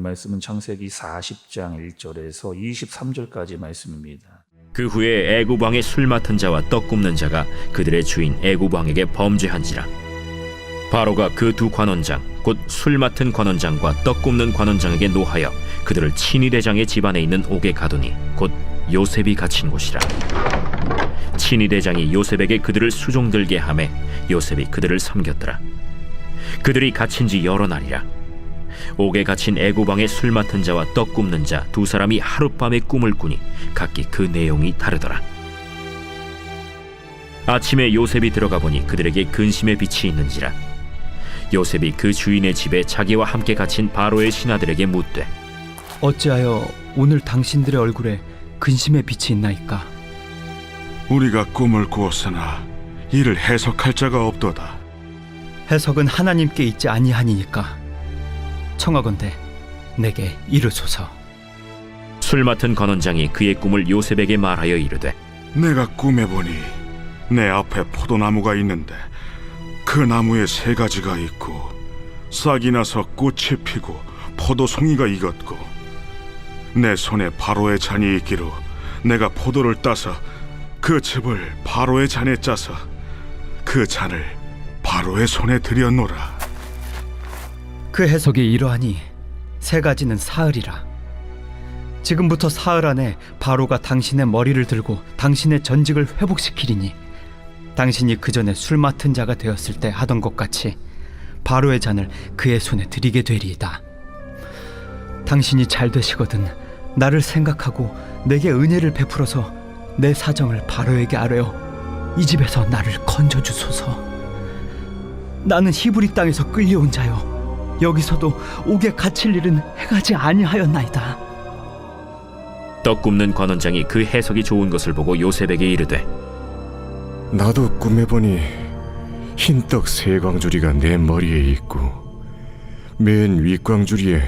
말씀은 창세기 40장 1절에서 23절까지 말씀입니다. 그 후에 애굽 왕의 술 맡은 자와 떡 굽는 자가 그들의 주인 애굽 왕에게 범죄한지라. 바로가 그 두 관원장 곧 술 맡은 관원장과 떡 굽는 관원장에게 노하여 그들을 친위 대장의 집안에 있는 옥에 가두니 곧 요셉이 갇힌 곳이라. 친위 대장이 요셉에게 그들을 수종들게 하매 요셉이 그들을 섬겼더라. 그들이 갇힌 지 여러 날이라. 옥에 갇힌 애굽 왕의 술 맡은 자와 떡 굽는 자 두 사람이 하룻밤에 꿈을 꾸니 각기 그 내용이 다르더라. 아침에 요셉이 들어가 보니 그들에게 근심의 빛이 있는지라. 요셉이 그 주인의 집에 자기와 함께 갇힌 바로의 신하들에게 묻되 어찌하여 오늘 당신들의 얼굴에 근심의 빛이 있나이까? 우리가 꿈을 꾸었으나 이를 해석할 자가 없도다. 해석은 하나님께 있지 아니하니이까. 청하건대 내게 이르소서. 술 맡은 관원장이 그의 꿈을 요셉에게 말하여 이르되 내가 꿈에 보니 내 앞에 포도나무가 있는데 그 나무에 세 가지가 있고 싹이 나서 꽃이 피고 포도송이가 익었고 내 손에 바로의 잔이 있기로 내가 포도를 따서 그 즙을 바로의 잔에 짜서 그 잔을 바로의 손에 들여놓으라. 그 해석이 이러하니 세 가지는 사흘이라. 지금부터 사흘 안에 바로가 당신의 머리를 들고 당신의 전직을 회복시키리니 당신이 그 전에 술 맡은 자가 되었을 때 하던 것 같이 바로의 잔을 그의 손에 드리게 되리이다. 당신이 잘 되시거든 나를 생각하고 내게 은혜를 베풀어서 내 사정을 바로에게 아뢰어 이 집에서 나를 건져주소서. 나는 히브리 땅에서 끌려온 자요 여기서도 옥에 갇힐 일은 행하지 아니하였나이다. 떡 굽는 관원장이 그 해석이 좋은 것을 보고 요셉에게 이르되 나도 꿈에 보니 흰떡 세 광주리가 내 머리에 있고 맨 윗광주리에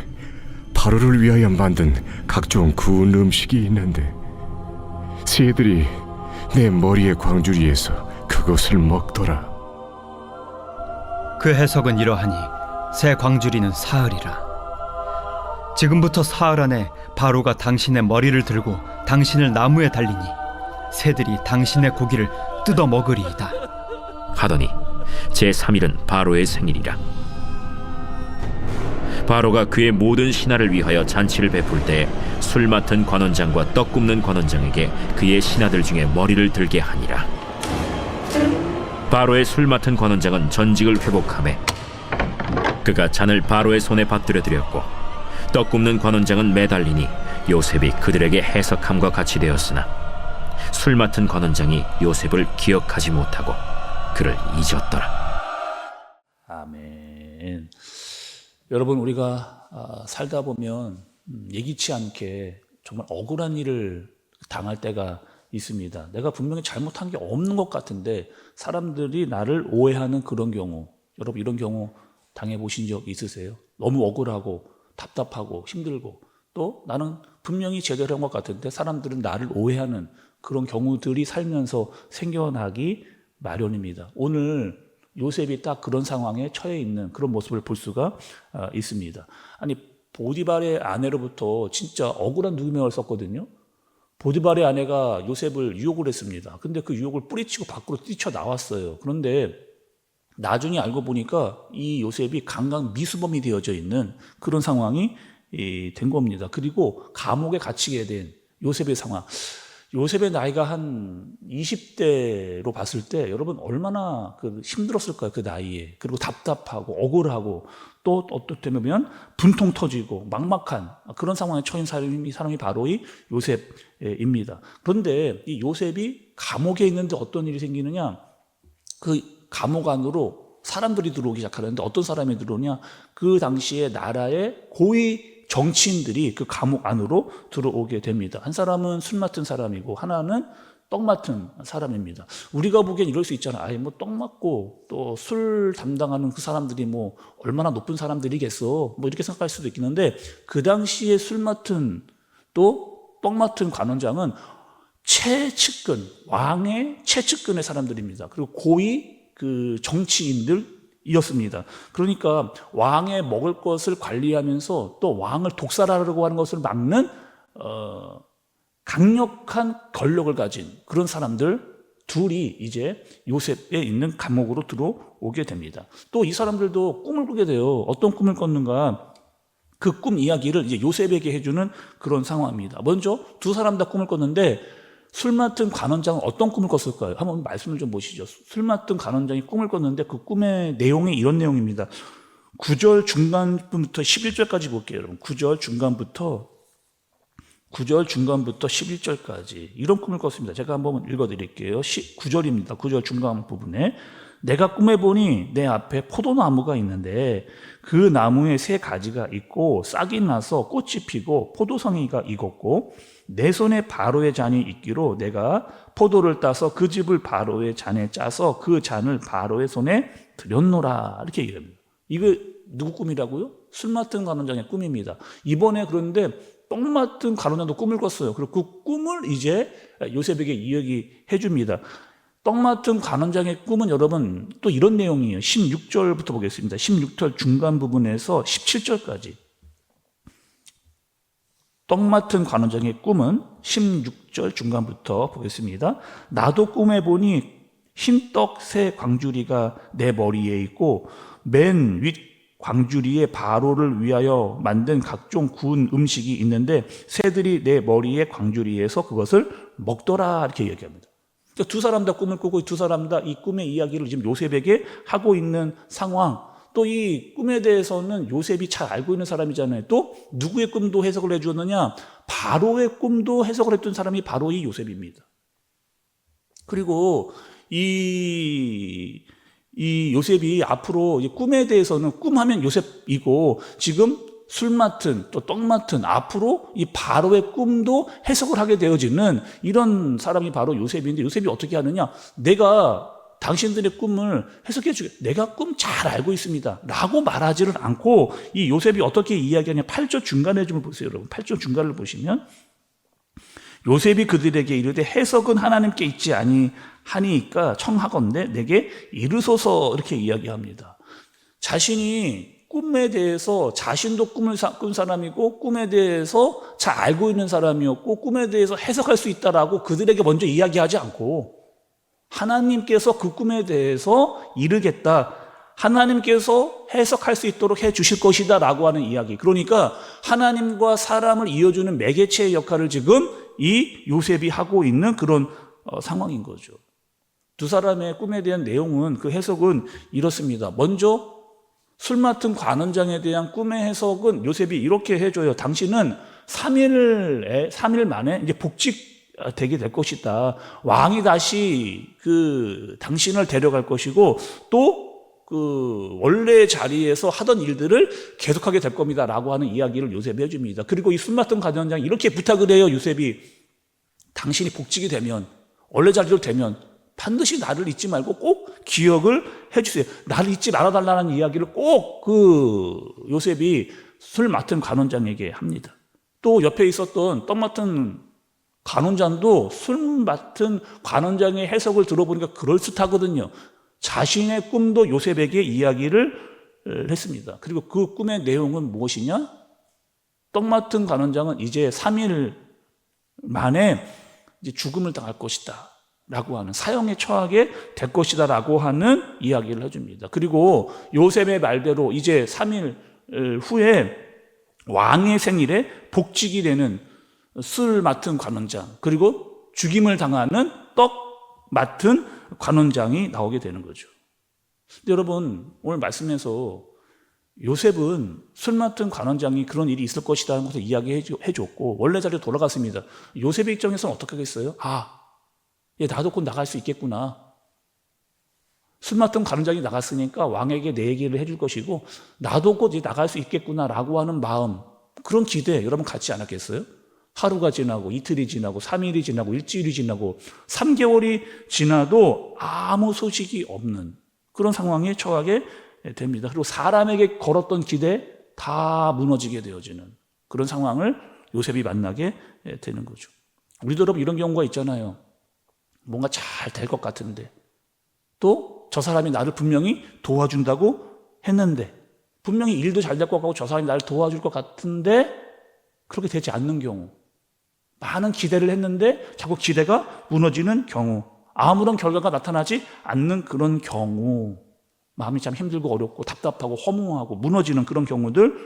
바로를 위하여 만든 각종 구운 음식이 있는데 새들이 내 머리의 광주리에서 그것을 먹더라. 그 해석은 이러하니 새 광주리는 사흘이라. 지금부터 사흘 안에 바로가 당신의 머리를 들고 당신을 나무에 달리니 새들이 당신의 고기를 뜯어 먹으리이다. 하더니 제3일은 바로의 생일이라. 바로가 그의 모든 신하를 위하여 잔치를 베풀 때 술 맡은 관원장과 떡 굽는 관원장에게 그의 신하들 중에 머리를 들게 하니라. 바로의 술 맡은 관원장은 전직을 회복하매 그가 잔을 바로의 손에 받들어 드렸고 떡 굽는 관원장은 매달리니 요셉이 그들에게 해석함과 같이 되었으나 술 맡은 관원장이 요셉을 기억하지 못하고 그를 잊었더라. 아멘. 여러분, 우리가 살다 보면 예기치 않게 정말 억울한 일을 당할 때가 있습니다. 내가 분명히 잘못한 게 없는 것 같은데 사람들이 나를 오해하는 그런 경우, 여러분 이런 경우 당해보신 적 있으세요? 너무 억울하고 답답하고 힘들고 또 나는 분명히 제대로 한 것 같은데 사람들은 나를 오해하는 그런 경우들이 살면서 생겨나기 마련입니다. 오늘 요셉이 딱 그런 상황에 처해 있는 그런 모습을 볼 수가 있습니다. 아니, 보디발의 아내로부터 진짜 억울한 누명을 썼거든요. 보디발의 아내가 요셉을 유혹을 했습니다. 근데 그 유혹을 뿌리치고 밖으로 뛰쳐나왔어요. 그런데 나중에 알고 보니까 이 요셉이 강간 미수범이 되어져 있는 그런 상황이 된 겁니다. 그리고 감옥에 갇히게 된 요셉의 상황. 요셉의 나이가 한 20대로 봤을 때 여러분 얼마나 힘들었을까요? 그 나이에. 그리고 답답하고 억울하고 또 어떻게 보면 분통 터지고 막막한 그런 상황에 처한 사람이 바로 이 요셉입니다. 그런데 이 요셉이 감옥에 있는데 어떤 일이 생기느냐? 그 감옥 안으로 사람들이 들어오기 시작하는데 어떤 사람이 들어오냐? 그 당시에 나라의 고위 정치인들이 그 감옥 안으로 들어오게 됩니다. 한 사람은 술 맡은 사람이고 하나는 떡 맡은 사람입니다. 우리가 보기엔 이럴 수 있잖아. 아예 뭐 떡 맡고 또 술 담당하는 그 사람들이 뭐 얼마나 높은 사람들이겠어. 뭐 이렇게 생각할 수도 있겠는데 그 당시에 술 맡은 또 떡 맡은 관원장은 최측근, 왕의 최측근의 사람들입니다. 그리고 고위 그 정치인들 이었습니다. 그러니까 왕의 먹을 것을 관리하면서 또 왕을 독살하려고 하는 것을 막는 강력한 권력을 가진 그런 사람들 둘이 이제 요셉에 있는 감옥으로 들어오게 됩니다. 또 이 사람들도 꿈을 꾸게 돼요. 어떤 꿈을 꿨는가? 그 꿈 이야기를 이제 요셉에게 해주는 그런 상황입니다. 먼저 두 사람 다 꿈을 꿨는데 술 맡은 관원장은 어떤 꿈을 꿨을까요? 한번 말씀을 좀 보시죠. 술 맡은 관원장이 꿈을 꿨는데 그 꿈의 내용이 이런 내용입니다. 9절 중간부터 11절까지 볼게요, 여러분. 9절 중간부터 11절까지 이런 꿈을 꿨습니다. 제가 한번 읽어드릴게요. 9절입니다. 9절 중간 부분에 내가 꿈에 보니 내 앞에 포도나무가 있는데 그 나무에 세 가지가 있고 싹이 나서 꽃이 피고 포도송이가 익었고 내 손에 바로의 잔이 있기로 내가 포도를 따서 그 즙을 바로의 잔에 짜서 그 잔을 바로의 손에 들였노라. 이렇게 얘기합니다. 이거 누구 꿈이라고요? 술 맡은 관원장의 꿈입니다. 이번에 그런데 떡 맡은 관원장도 꿈을 꿨어요. 그리고 그 꿈을 이제 요셉에게 이야기해 줍니다. 떡 맡은 관원장의 꿈은 여러분 또 이런 내용이에요. 16절부터 보겠습니다. 16절 중간 부분에서 17절까지. 떡 맡은 관원장의 꿈은 16절 중간부터 보겠습니다. 나도 꿈에 보니 흰떡 새 광주리가 내 머리에 있고 맨 윗 광주리에 바로를 위하여 만든 각종 구운 음식이 있는데 새들이 내 머리에 광주리에서 그것을 먹더라. 이렇게 얘기합니다. 그러니까 두 사람 다 꿈을 꾸고 두 사람 다 이 꿈의 이야기를 지금 요셉에게 하고 있는 상황. 또 이 꿈에 대해서는 요셉이 잘 알고 있는 사람이잖아요. 또 누구의 꿈도 해석을 해주었느냐? 바로의 꿈도 해석을 했던 사람이 바로 이 요셉입니다. 그리고 이 요셉이 앞으로 꿈에 대해서는 꿈하면 요셉이고 지금 술 맡은 또 떡 맡은 앞으로 이 바로의 꿈도 해석을 하게 되어지는 이런 사람이 바로 요셉인데 요셉이 어떻게 하느냐? 내가 당신들의 꿈을 해석해 주게. 내가 꿈 잘 알고 있습니다. 라고 말하지를 않고 이 요셉이 어떻게 이야기하냐. 8절 중간에 좀 보세요, 여러분. 8절 중간을 보시면 요셉이 그들에게 이르되 해석은 하나님께 있지 아니하니까 청하건대 내게 이르소서 이렇게 이야기합니다. 자신이 꿈에 대해서 자신도 꿈을 꾼 사람이고 꿈에 대해서 잘 알고 있는 사람이었고 꿈에 대해서 해석할 수 있다라고 그들에게 먼저 이야기하지 않고 하나님께서 그 꿈에 대해서 이르겠다. 하나님께서 해석할 수 있도록 해 주실 것이다 라고 하는 이야기. 그러니까 하나님과 사람을 이어주는 매개체의 역할을 지금 이 요셉이 하고 있는 그런 상황인 거죠. 두 사람의 꿈에 대한 내용은 그 해석은 이렇습니다. 먼저 술 맡은 관원장에 대한 꿈의 해석은 요셉이 이렇게 해줘요. 당신은 3일 만에 이제 복직되게 될 것이다. 왕이 다시 당신을 데려갈 것이고 또 원래 자리에서 하던 일들을 계속하게 될 겁니다. 라고 하는 이야기를 요셉이 해줍니다. 그리고 이 술 맡은 관원장이 이렇게 부탁을 해요. 요셉이 당신이 복직이 되면 원래 자리로 되면 반드시 나를 잊지 말고 꼭 기억을 해주세요. 나를 잊지 말아달라는 이야기를 꼭 요셉이 술 맡은 관원장에게 합니다. 또 옆에 있었던 떡 맡은 관원장도 술 맡은 관원장의 해석을 들어보니까 그럴듯하거든요. 자신의 꿈도 요셉에게 이야기를 했습니다. 그리고 그 꿈의 내용은 무엇이냐? 떡 맡은 관원장은 이제 3일 만에 이제 죽음을 당할 것이다 라고 하는, 사형에 처하게 될 것이다 라고 하는 이야기를 해줍니다. 그리고 요셉의 말대로 이제 3일 후에 왕의 생일에 복직이 되는 술 맡은 관원장, 그리고 죽임을 당하는 떡 맡은 관원장이 나오게 되는 거죠. 근데 여러분, 오늘 말씀에서 요셉은 술 맡은 관원장이 그런 일이 있을 것이라는 것을 이야기해 줬고 원래 자리로 돌아갔습니다. 요셉의 입장에서는 어떻게 하겠어요? 나도 곧 나갈 수 있겠구나. 술 맡은 관원장이 나갔으니까 왕에게 내 얘기를 해줄 것이고 나도 곧 나갈 수 있겠구나라고 하는 마음, 그런 기대 여러분 갖지 않았겠어요? 하루가 지나고 이틀이 지나고 3일이 지나고 일주일이 지나고 3개월이 지나도 아무 소식이 없는 그런 상황에 처하게 됩니다. 그리고 사람에게 걸었던 기대 다 무너지게 되어지는 그런 상황을 요셉이 만나게 되는 거죠. 우리도 여러분 이런 경우가 있잖아요. 뭔가 잘 될 것 같은데 또 저 사람이 나를 분명히 도와준다고 했는데, 분명히 일도 잘 될 것 같고 저 사람이 나를 도와줄 것 같은데 그렇게 되지 않는 경우, 많은 기대를 했는데 자꾸 기대가 무너지는 경우, 아무런 결과가 나타나지 않는 그런 경우, 마음이 참 힘들고 어렵고 답답하고 허무하고 무너지는 그런 경우들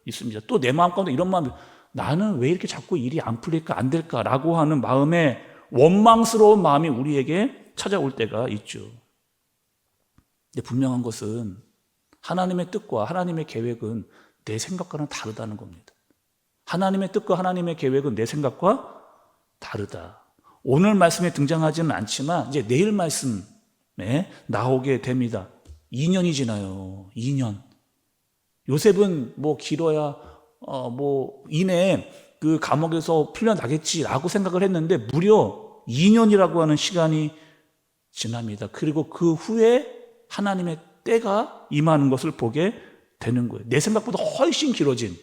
있습니다. 또 내 마음 가운데 이런 마음이, 나는 왜 이렇게 자꾸 일이 안 풀릴까, 안 될까라고 하는 마음에 원망스러운 마음이 우리에게 찾아올 때가 있죠. 근데 분명한 것은 하나님의 뜻과 하나님의 계획은 내 생각과는 다르다는 겁니다. 하나님의 뜻과 하나님의 계획은 내 생각과 다르다. 오늘 말씀에 등장하지는 않지만 이제 내일 말씀에 나오게 됩니다. 2년이 지나요. 2년. 요셉은 뭐 길어야 뭐 이내에 그 감옥에서 풀려나겠지라고 생각을 했는데 무려 2년이라고 하는 시간이 지납니다. 그리고 그 후에 하나님의 때가 임하는 것을 보게 되는 거예요. 내 생각보다 훨씬 길어진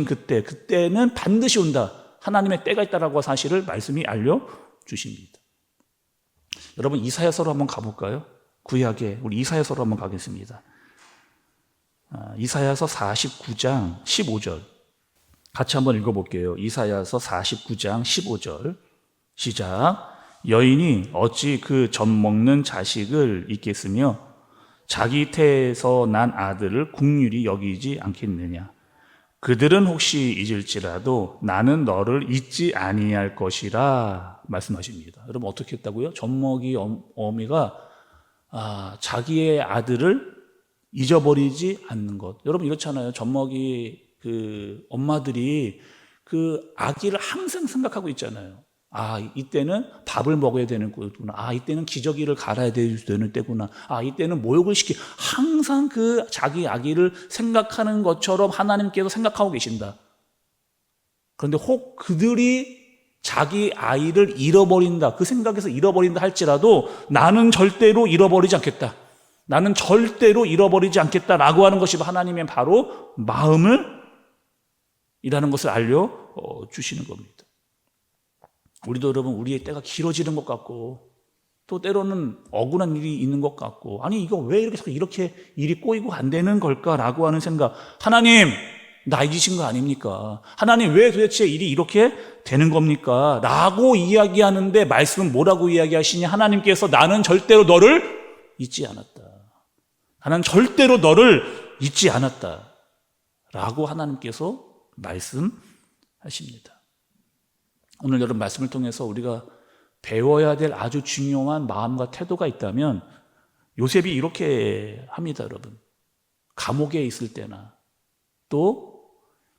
그때는 반드시 온다. 하나님의 때가 있다라고 사실을 말씀이 알려주십니다. 여러분, 이사야서로 한번 가볼까요? 구약에 우리 이사야서로 한번 가겠습니다. 이사야서 49장 15절 같이 한번 읽어볼게요. 이사야서 49장 15절 시작. 여인이 어찌 그 젖 먹는 자식을 잊겠으며 자기 태에서 난 아들을 국률이 여기지 않겠느냐. 그들은 혹시 잊을지라도 나는 너를 잊지 아니할 것이라 말씀하십니다. 여러분, 어떻게 했다고요? 젖먹이 어미가 자기의 아들을 잊어버리지 않는 것. 여러분, 이렇잖아요. 젖먹이 그 엄마들이 그 아기를 항상 생각하고 있잖아요. 이때는 밥을 먹어야 되는 때구나. 이때는 기저귀를 갈아야 되는 때구나. 이때는 모욕을 항상 그 자기 아기를 생각하는 것처럼 하나님께서 생각하고 계신다. 그런데 혹 그들이 자기 아이를 잃어버린다, 그 생각에서 잃어버린다 할지라도 나는 절대로 잃어버리지 않겠다. 나는 절대로 잃어버리지 않겠다라고 하는 것이 하나님의 바로 마음을 이라는 것을 알려주시는 겁니다. 우리도 여러분, 우리의 때가 길어지는 것 같고 또 때로는 억울한 일이 있는 것 같고, 이거 왜 이렇게 일이 꼬이고 안 되는 걸까라고 하는 생각. 하나님, 나 잊으신 거 아닙니까? 하나님, 왜 도대체 일이 이렇게 되는 겁니까? 라고 이야기하는데 말씀은 뭐라고 이야기하시냐? 하나님께서 나는 절대로 너를 잊지 않았다. 나는 절대로 너를 잊지 않았다. 라고 하나님께서 말씀하십니다. 오늘 여러분 말씀을 통해서 우리가 배워야 될 아주 중요한 마음과 태도가 있다면 요셉이 이렇게 합니다, 여러분. 감옥에 있을 때나 또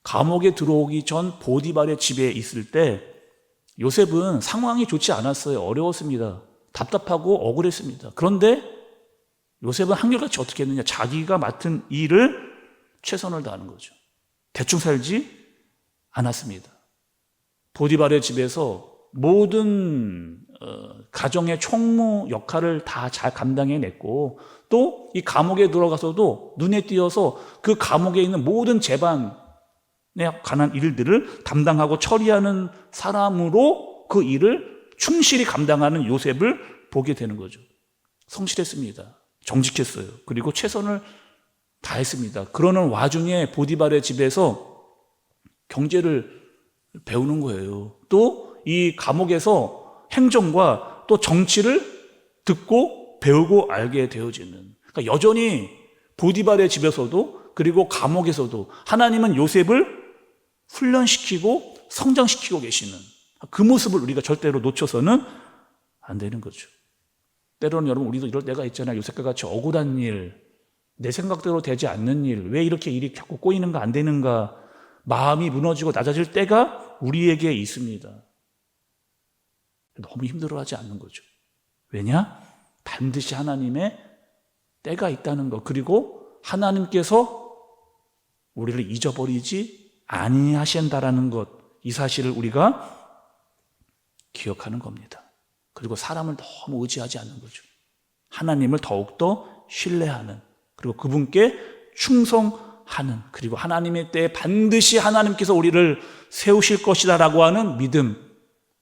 감옥에 들어오기 전 보디발의 집에 있을 때 요셉은 상황이 좋지 않았어요. 어려웠습니다. 답답하고 억울했습니다. 그런데 요셉은 한결같이 어떻게 했느냐? 자기가 맡은 일을 최선을 다하는 거죠. 대충 살지 않았습니다. 보디발의 집에서 모든 가정의 총무 역할을 다 잘 감당해냈고, 또 이 감옥에 들어가서도 눈에 띄어서 그 감옥에 있는 모든 재반에 관한 일들을 담당하고 처리하는 사람으로 그 일을 충실히 감당하는 요셉을 보게 되는 거죠. 성실했습니다. 정직했어요. 그리고 최선을 다했습니다. 그러는 와중에 보디발의 집에서 경제를 배우는 거예요. 또 이 감옥에서 행정과 또 정치를 듣고 배우고 알게 되어지는. 그러니까 여전히 보디발의 집에서도 그리고 감옥에서도 하나님은 요셉을 훈련시키고 성장시키고 계시는 그 모습을 우리가 절대로 놓쳐서는 안 되는 거죠. 때로는 여러분, 우리도 이럴 때가 있잖아요. 요셉과 같이 억울한 일, 내 생각대로 되지 않는 일, 왜 이렇게 일이 자꾸 꼬이는가 안 되는가, 마음이 무너지고 낮아질 때가 우리에게 있습니다. 너무 힘들어하지 않는 거죠. 왜냐? 반드시 하나님의 때가 있다는 것, 그리고 하나님께서 우리를 잊어버리지 아니하신다라는 것, 이 사실을 우리가 기억하는 겁니다. 그리고 사람을 너무 의지하지 않는 거죠. 하나님을 더욱더 신뢰하는, 그리고 그분께 충성하는, 그리고 하나님의 때에 반드시 하나님께서 우리를 세우실 것이다라고 하는 믿음,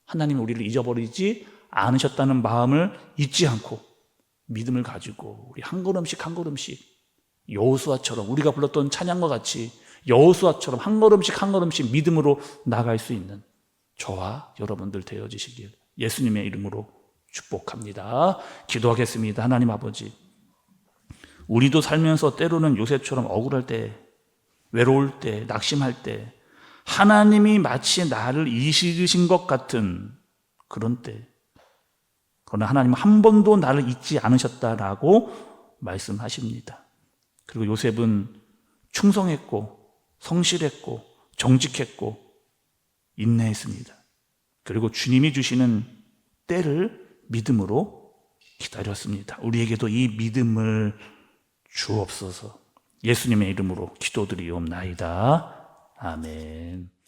하나님이 우리를 잊어버리지 않으셨다는 마음을 잊지 않고 믿음을 가지고 우리 한 걸음씩 한 걸음씩 여호수아처럼 우리가 불렀던 찬양과 같이 여호수아처럼 한 걸음씩 한 걸음씩 믿음으로 나갈 수 있는 저와 여러분들 되어지시길 예수님의 이름으로 축복합니다. 기도하겠습니다. 하나님 아버지, 우리도 살면서 때로는 요셉처럼 억울할 때, 외로울 때, 낙심할 때 하나님이 마치 나를 잊으신 것 같은 그런 때, 그러나 하나님은 한 번도 나를 잊지 않으셨다라고 말씀하십니다. 그리고 요셉은 충성했고 성실했고 정직했고 인내했습니다. 그리고 주님이 주시는 때를 믿음으로 기다렸습니다. 우리에게도 이 믿음을 주옵소서. 예수님의 이름으로 기도드리옵나이다. 아멘.